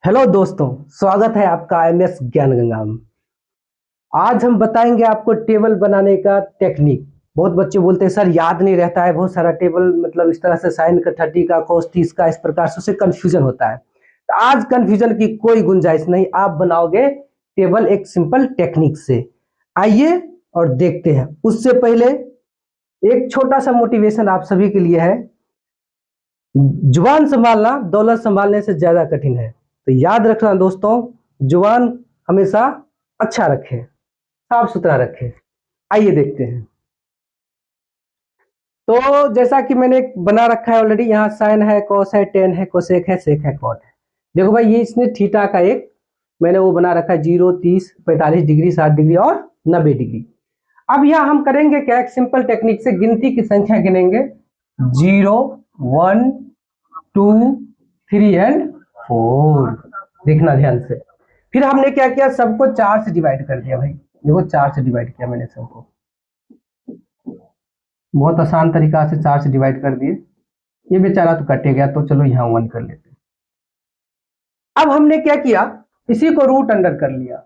Hello दोस्तों, स्वागत है आपका एमएस ज्ञान गंगा में। आज हम बताएंगे आपको टेबल बनाने का टेक्निक। बहुत बच्चे बोलते हैं सर याद नहीं रहता है, बहुत सारा टेबल मतलब इस तरह से साइन का 30 का cos 30 का, इस प्रकार से उससे कंफ्यूजन होता है। तो आज कंफ्यूजन की कोई गुंजाइश नहीं, आप बनाओगे टेबल एक सिंपल टेक्निक से। आइए और देखते हैं। उससे पहले एक छोटा सा मोटिवेशन आप सभी के लिए है। जुबान संभालना दौलत संभालने से ज्यादा कठिन है, तो याद रखना दोस्तों, जुबान हमेशा अच्छा रखें, साफ सुथरा रखें। आइए देखते हैं। तो जैसा कि मैंने बना रखा है ऑलरेडी, यहाँ साइन है, कॉस है, टेन है, कोसेक है, सेक है, कॉट है। देखो भाई, ये इसने थीटा का एक मैंने वो बना रखा है 0, 30, 45 डिग्री, 60 डिग्री और 90 डिग्री। अब यहाँ हम करेंगे क्या, एक सिंपल टेक्निक से गिनती की संख्या गिनेंगे। 0, 1, 2, 3 एंड 4। देखना ध्यान से। फिर हमने क्या किया, सबको 4 से डिवाइड कर दिया। भाई देखो, 4 से डिवाइड किया मैंने सबको, बहुत आसान तरीका से 4 से डिवाइड कर दिए। ये बेचारा तो कटे गया, तो चलो यहाँ 1 कर लेते हैं। अब हमने क्या किया, इसी को रूट अंडर कर लिया।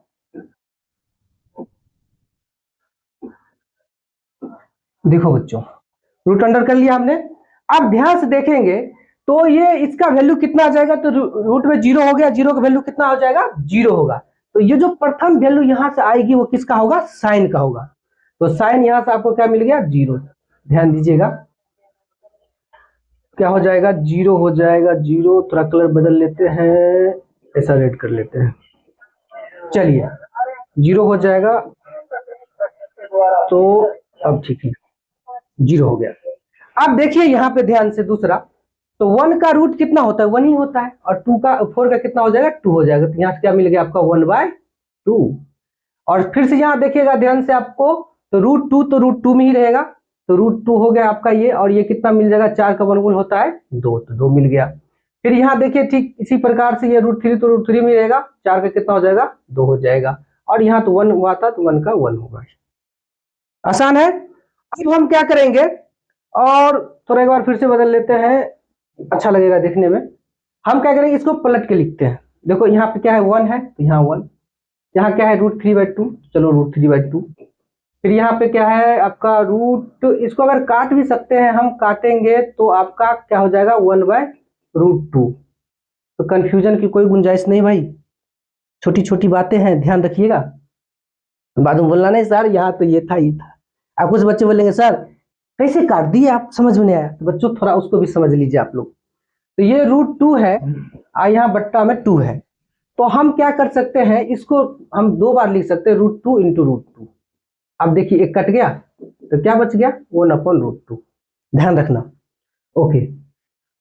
देखो बच्चों, रूट अंडर कर लिया हमने। अब ध्यान से देखेंगे तो ये इसका वैल्यू कितना आ जाएगा, तो रूट में 0 हो गया, 0 का वैल्यू कितना हो जाएगा, 0 होगा। तो ये जो प्रथम वैल्यू यहां से आएगी वो किसका होगा, साइन का होगा। तो साइन यहां से आपको क्या मिल गया, 0। ध्यान दीजिएगा, क्या हो जाएगा, 0 हो जाएगा। 0 थोड़ा कलर बदल लेते हैं, ऐसा रेड कर लेते हैं। चलिए 0 हो जाएगा, तो अब ठीक है, 0 हो गया। अब देखिए यहाँ पे ध्यान से दूसरा, तो 1 का रूट कितना होता है, 1 ही होता है, और 4 का कितना हो जाएगा, 2 हो जाएगा। तो यहाँ से क्या मिल गया आपका, 1/2। और फिर से यहाँ देखिएगा ध्यान से आपको, तो √2 तो √2 में ही रहेगा, तो √2 हो गया आपका ये। और ये कितना मिल जाएगा, 4 का वर्गमूल होता है 2, तो 2 मिल गया। फिर यहाँ देखिए ठीक इसी प्रकार से ये √3 तो √3 में रहेगा, 4 का कितना हो जाएगा, 2 हो जाएगा। और यहाँ तो 1 हुआ था, तो 1 का 1 होगा। आसान है। अब हम क्या करेंगे, और थोड़ा एक बार फिर से बदल लेते हैं, अच्छा लगेगा देखने में। हम क्या करेंगे, इसको पलट के लिखते हैं। देखो यहाँ पे क्या है, 1 है, तो यहाँ 1। यहाँ क्या है, √3/2, चलो √3/2। फिर यहाँ पे क्या है आपका रूट, इसको अगर काट भी सकते हैं हम, काटेंगे तो आपका क्या हो जाएगा, 1/√2। तो कंफ्यूजन की कोई गुंजाइश नहीं भाई, छोटी छोटी बातें हैं, ध्यान रखिएगा। बाद में बोलना नहीं सर यहाँ तो ये था, ये था। अब कुछ बच्चे बोलेंगे सर कैसे काट दिए आप, समझ में नहीं आया। तो बच्चों थोड़ा उसको भी समझ लीजिए आप लोग। तो ये √2 है, और यहाँ बट्टा में 2 है। तो हम क्या कर सकते हैं, इसको हम 2 बार लिख सकते हैं, √2 × √2। अब देखिए एक कट गया, तो क्या बच गया, 1/√2। ध्यान रखना। ओके,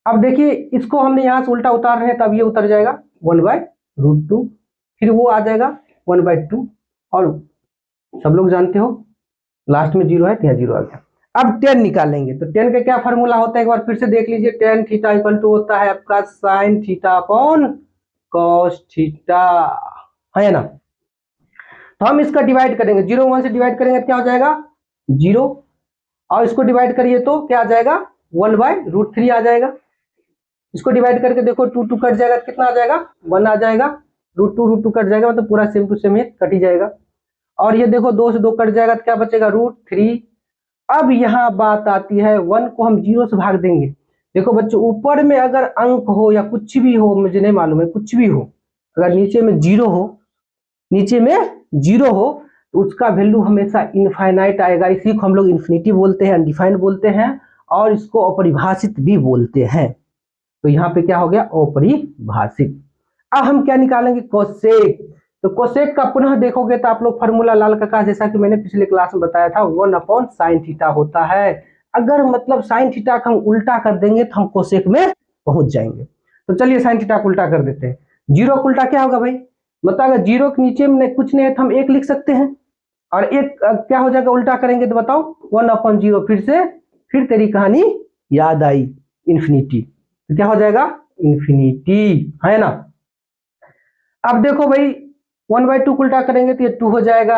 अब देखिए इसको हमने यहाँ से उल्टा उतार रहे हैं, तब ये उतर जाएगा 1/√2। फिर वो आ जाएगा 1/2। और सब लोग जानते हो लास्ट में 0 है, तो यहाँ 0 आ गया। अब 10 निकालेंगे, तो 10 का क्या फॉर्मूला होता है, एक बार फिर से देख लीजिए। tan थीटा इक्वल टू होता है आपका sin theta upon cos theta, है ना। तो हम इसका डिवाइड करेंगे, 0 1 से डिवाइड करेंगे तो क्या हो जाएगा, 0। और इसको डिवाइड करिए तो क्या आ जाएगा, 1/√3 आ जाएगा। इसको डिवाइड करके देखो, 2 2 कट जाएगा तो कितना आ जाएगा, 1 आ जाएगा। √2 कट जाएगा, मतलब पूरा सेम टू सेम कट ही जाएगा। और ये देखो 2 से 2 कट जाएगा तो क्या बचेगा, √3। अब यहाँ बात आती है, 1 को हम 0 से भाग देंगे। देखो बच्चों, ऊपर में अगर अंक हो या कुछ भी हो, मुझे नहीं मालूम है, कुछ भी हो, अगर नीचे में 0 हो, नीचे में 0 हो, तो उसका वैल्यू हमेशा इनफाइनाइट आएगा। इसी को हम लोग इन्फिनिटी बोलते हैं, अनडिफाइंड बोलते हैं, और इसको अपरिभाषित भी बोलते हैं। तो यहाँ पे क्या हो गया, अपरिभाषित। अब हम क्या निकालेंगे, कोसेक। तो कोसेक का पुनः देखोगे तो आप लोग फॉर्मूला लाल का जैसा कि मैंने पिछले क्लास में बताया था, 1/sin थीटा होता है। अगर मतलब साइन थीटा का हम उल्टा कर देंगे तो हम कोसेक में पहुंच जाएंगे। तो चलिए साइन थीटा को उल्टा कर देते हैं। 0 का उल्टा क्या होगा भाई, मतलब अगर 0 के नीचे में कुछ नहीं है तो हम 1 लिख सकते हैं, और 1 क्या हो जाएगा, उल्टा करेंगे तो बताओ, 1/0। फिर से, फिर तेरी कहानी याद आई, इन्फिनिटी। तो क्या हो जाएगा, इन्फिनिटी, है ना। अब देखो भाई, 1/2 को उल्टा करेंगे तो ये 2 हो जाएगा।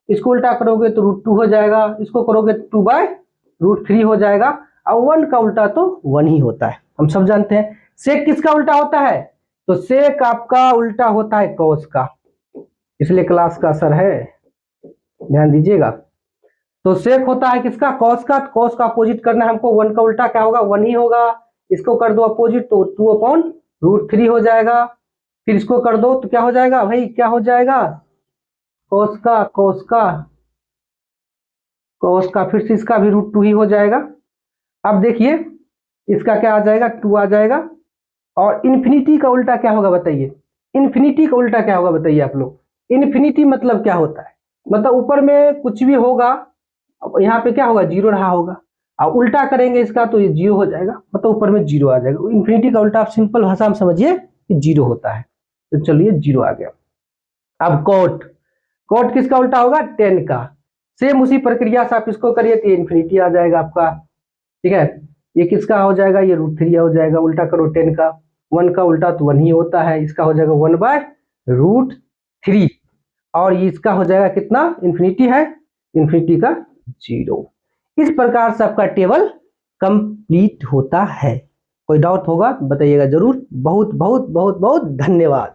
इसको उल्टा करोगे तो √2 हो जाएगा। इसको करोगे तो 2/√3 हो जाएगा। और 1 का उल्टा तो 1 ही होता है, हम सब जानते हैं। सेक किसका उल्टा होता है, तो सेक आपका उल्टा होता है कॉस का, इसलिए क्लास का असर है, ध्यान दीजिएगा। तो सेक होता है किसका, कॉस का। कॉस का अपोजिट करना है हमको, 1 का उल्टा क्या होगा, 1 ही होगा। इसको कर दो अपोजिट तो 2/√3 हो जाएगा। फिर इसको कर दो तो क्या हो जाएगा भाई, क्या हो जाएगा, कॉस का, कॉस का, कॉस का, फिर से इसका भी √2 ही हो जाएगा। अब देखिए इसका क्या आ जाएगा, 2 आ जाएगा। और इन्फिनिटी का उल्टा क्या होगा बताइए, इन्फिनिटी का उल्टा क्या होगा बताइए आप लोग। इन्फिनिटी मतलब क्या होता है, मतलब ऊपर में कुछ भी होगा, अब यहाँ पे क्या होगा, 0 रहा होगा, अब उल्टा करेंगे इसका तो ये 0 हो जाएगा, मतलब ऊपर में 0 आ जाएगा। इन्फिनिटी का उल्टा आप सिंपल भाषा में समझिए कि 0 होता है। तो चलिए 0 आ गया। अब कोट, कोट किसका उल्टा होगा, 10 का। सेम उसी प्रक्रिया से आप इसको करिए तो इन्फिनिटी आ जाएगा आपका, ठीक है। ये किसका हो जाएगा, ये √3 हो जाएगा। उल्टा करो 10 का, 1 का उल्टा तो 1 ही होता है, इसका हो जाएगा 1/√3। और इसका हो जाएगा कितना, इन्फिनिटी है, इन्फिनिटी का 0। इस प्रकार से आपका टेबल कंप्लीट होता है। कोई डाउट होगा बताइएगा जरूर। बहुत बहुत बहुत बहुत धन्यवाद।